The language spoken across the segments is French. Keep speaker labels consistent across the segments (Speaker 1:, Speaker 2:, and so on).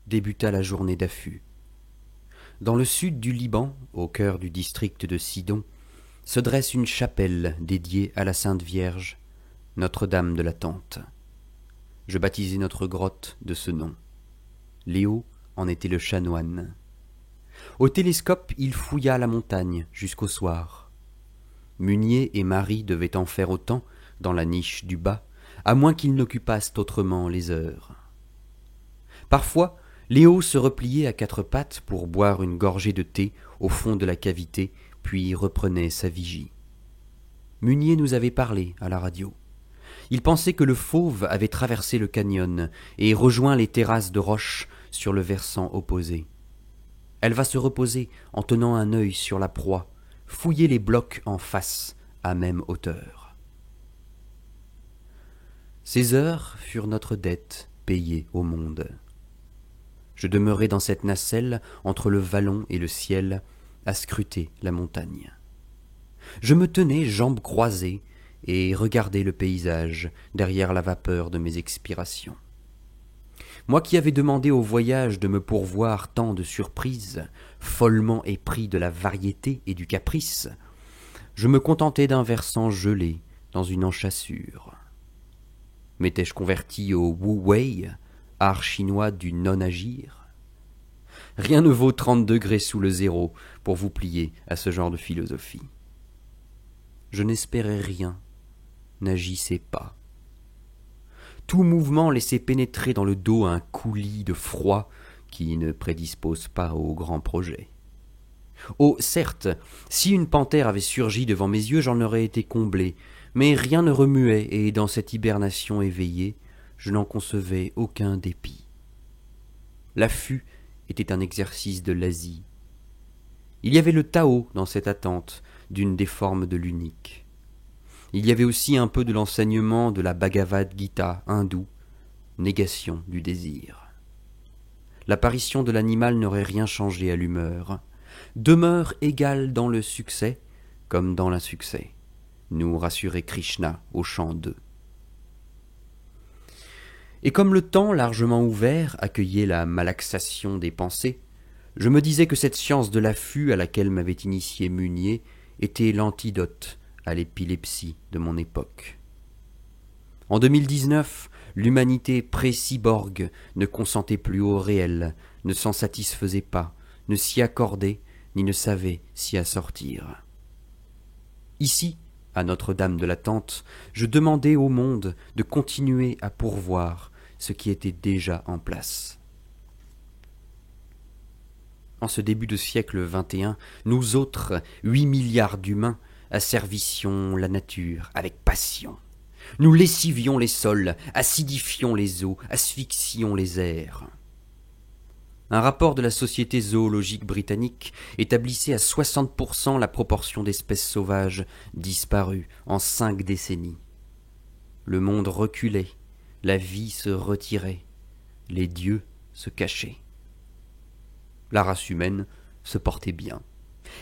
Speaker 1: débuta la journée d'affût. Dans le sud du Liban, au cœur du district de Sidon, se dresse une chapelle dédiée à la Sainte Vierge, Notre-Dame de la Tente. Je baptisai notre grotte de ce nom. Léo en était le chanoine. Au télescope, il fouilla la montagne jusqu'au soir. Munier et Marie devaient en faire autant dans la niche du bas, à moins qu'ils n'occupassent autrement les heures. Parfois, Léo se repliait à quatre pattes pour boire une gorgée de thé au fond de la cavité, puis reprenait sa vigie. Munier nous avait parlé à la radio. Il pensait que le fauve avait traversé le canyon et rejoint les terrasses de roches sur le versant opposé. Elle va se reposer en tenant un œil sur la proie, fouiller les blocs en face, à même hauteur. Ces heures furent notre dette payée au monde. Je demeurai dans cette nacelle entre le vallon et le ciel, à scruter la montagne. Je me tenais jambes croisées et regardais le paysage derrière la vapeur de mes expirations. Moi qui avais demandé au voyage de me pourvoir tant de surprises, follement épris de la variété et du caprice, je me contentais d'un versant gelé dans une enchâssure. M'étais-je converti au Wu-Wei, art chinois du non-agir? Rien ne vaut 30 degrés sous le zéro pour vous plier à ce genre de philosophie. Je n'espérais rien, n'agissais pas. Tout mouvement laissait pénétrer dans le dos un coulis de froid qui ne prédispose pas aux grands projets. Oh, certes, si une panthère avait surgi devant mes yeux, j'en aurais été comblé, mais rien ne remuait, et dans cette hibernation éveillée, je n'en concevais aucun dépit. L'affût était un exercice de l'Asie. Il y avait le Tao dans cette attente d'une des formes de l'unique. Il y avait aussi un peu de l'enseignement de la Bhagavad Gita hindoue, négation du désir. L'apparition de l'animal n'aurait rien changé à l'humeur. Demeure égale dans le succès comme dans l'insuccès, nous rassurait Krishna au chant 2. Et comme le temps largement ouvert accueillait la malaxation des pensées, je me disais que cette science de l'affût à laquelle m'avait initié Munier était l'antidote à l'épilepsie de mon époque. En 2019, l'humanité pré-cyborg ne consentait plus au réel, ne s'en satisfaisait pas, ne s'y accordait, ni ne savait s'y assortir. Ici, à Notre-Dame de la Tente, je demandais au monde de continuer à pourvoir ce qui était déjà en place. En ce début de siècle XXI, nous autres, 8 milliards d'humains, asservissions la nature avec passion. Nous lessivions les sols, acidifions les eaux, asphyxions les airs. Un rapport de la Société zoologique britannique établissait à 60% la proportion d'espèces sauvages disparues en 5 décennies. Le monde reculait, la vie se retirait, les dieux se cachaient. La race humaine se portait bien.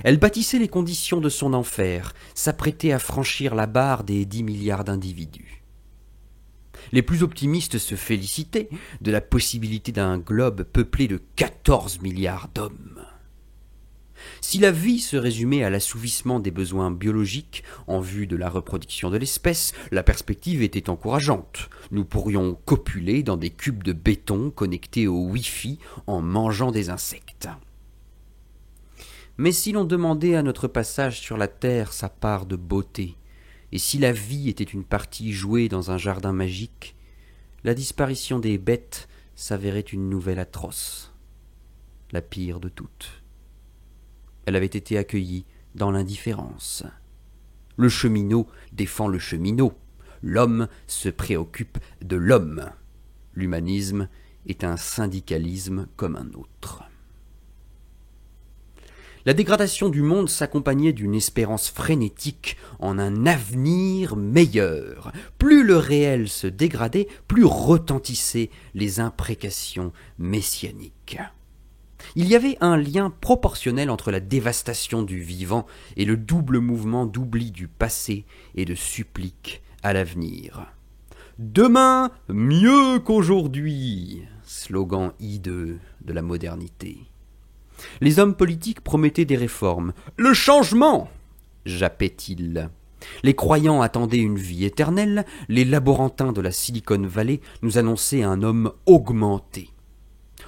Speaker 1: Elle bâtissait les conditions de son enfer, s'apprêtait à franchir la barre des 10 milliards d'individus. Les plus optimistes se félicitaient de la possibilité d'un globe peuplé de 14 milliards d'hommes. Si la vie se résumait à l'assouvissement des besoins biologiques en vue de la reproduction de l'espèce, la perspective était encourageante. Nous pourrions copuler dans des cubes de béton connectés au Wi-Fi en mangeant des insectes. Mais si l'on demandait à notre passage sur la terre sa part de beauté, et si la vie était une partie jouée dans un jardin magique, la disparition des bêtes s'avérait une nouvelle atroce, la pire de toutes. Elle avait été accueillie dans l'indifférence. Le cheminot défend le cheminot, l'homme se préoccupe de l'homme. L'humanisme est un syndicalisme comme un autre. La dégradation du monde s'accompagnait d'une espérance frénétique en un avenir meilleur. Plus le réel se dégradait, plus retentissaient les imprécations messianiques. Il y avait un lien proportionnel entre la dévastation du vivant et le double mouvement d'oubli du passé et de supplique à l'avenir. Demain, mieux qu'aujourd'hui, slogan hideux de la modernité. Les hommes politiques promettaient des réformes. Le changement, jappaient-ils. Les croyants attendaient une vie éternelle, les laborantins de la Silicon Valley nous annonçaient un homme augmenté.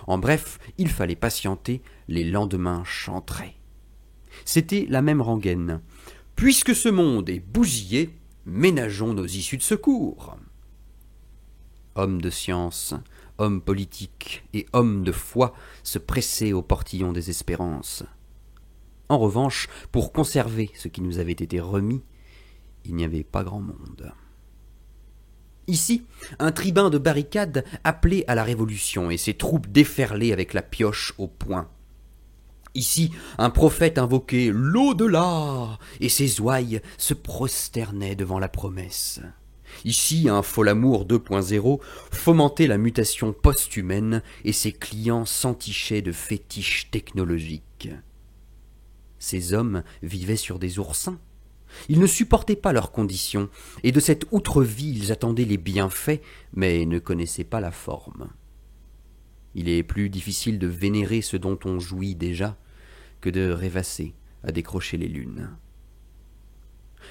Speaker 1: En bref, il fallait patienter, les lendemains chanteraient. C'était la même rengaine. Puisque ce monde est bousillé, ménageons nos issues de secours. Hommes de science, hommes politiques et hommes de foi se pressaient au portillon des espérances. En revanche, pour conserver ce qui nous avait été remis, il n'y avait pas grand monde. Ici, un tribun de barricade appelait à la révolution et ses troupes déferlaient avec la pioche au poing. Ici, un prophète invoquait l'au-delà et ses ouailles se prosternaient devant la promesse. Ici, un Folamour 2.0 fomentait la mutation post-humaine et ses clients s'entichaient de fétiches technologiques. Ces hommes vivaient sur des oursins. Ils ne supportaient pas leurs conditions, et de cette outre-vie ils attendaient les bienfaits, mais ne connaissaient pas la forme. Il est plus difficile de vénérer ce dont on jouit déjà que de rêvasser à décrocher les lunes.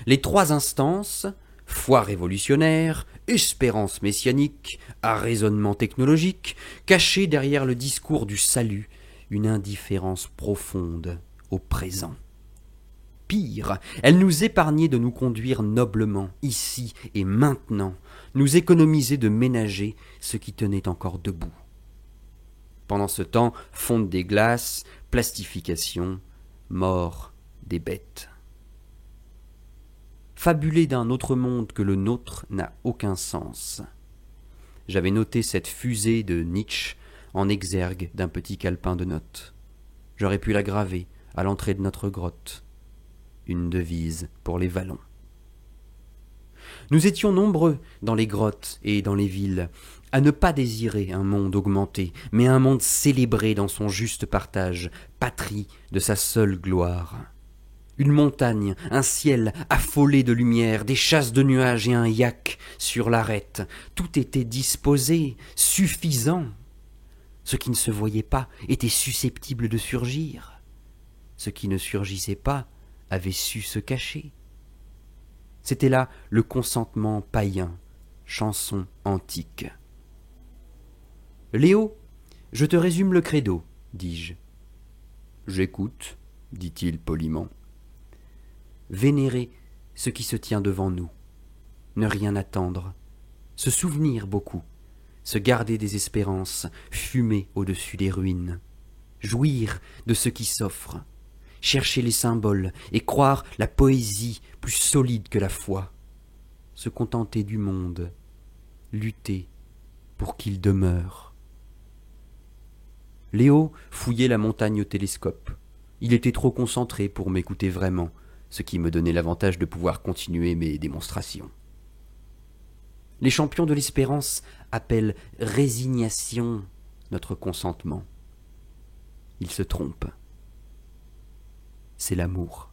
Speaker 1: Les trois instances, foi révolutionnaire, espérance messianique, arraisonnement technologique, cachaient derrière le discours du salut une indifférence profonde au présent. Pire, elles nous épargnaient de nous conduire noblement, ici et maintenant, nous économisaient de ménager ce qui tenait encore debout. Pendant ce temps, fonte des glaces, plastification, mort des bêtes. Fabuler d'un autre monde que le nôtre n'a aucun sens. J'avais noté cette fusée de Nietzsche en exergue d'un petit calepin de notes. J'aurais pu la graver à l'entrée de notre grotte. Une devise pour les vallons. Nous étions nombreux dans les grottes et dans les villes à ne pas désirer un monde augmenté, mais un monde célébré dans son juste partage, patrie de sa seule gloire. Une montagne, un ciel affolé de lumière, des chasses de nuages et un yak sur l'arête, tout était disposé, suffisant. Ce qui ne se voyait pas était susceptible de surgir. Ce qui ne surgissait pas avait su se cacher. C'était là le consentement païen, chanson antique. Léo, je te résume le credo, dis-je. J'écoute, dit-il poliment. Vénérer ce qui se tient devant nous, ne rien attendre, se souvenir beaucoup, se garder des espérances, fumer au-dessus des ruines, jouir de ce qui s'offre, chercher les symboles et croire la poésie plus solide que la foi, se contenter du monde, lutter pour qu'il demeure. Léo fouillait la montagne au télescope. Il était trop concentré pour m'écouter vraiment, ce qui me donnait l'avantage de pouvoir continuer mes démonstrations. Les champions de l'espérance appellent résignation notre consentement. Ils se trompent. C'est l'amour.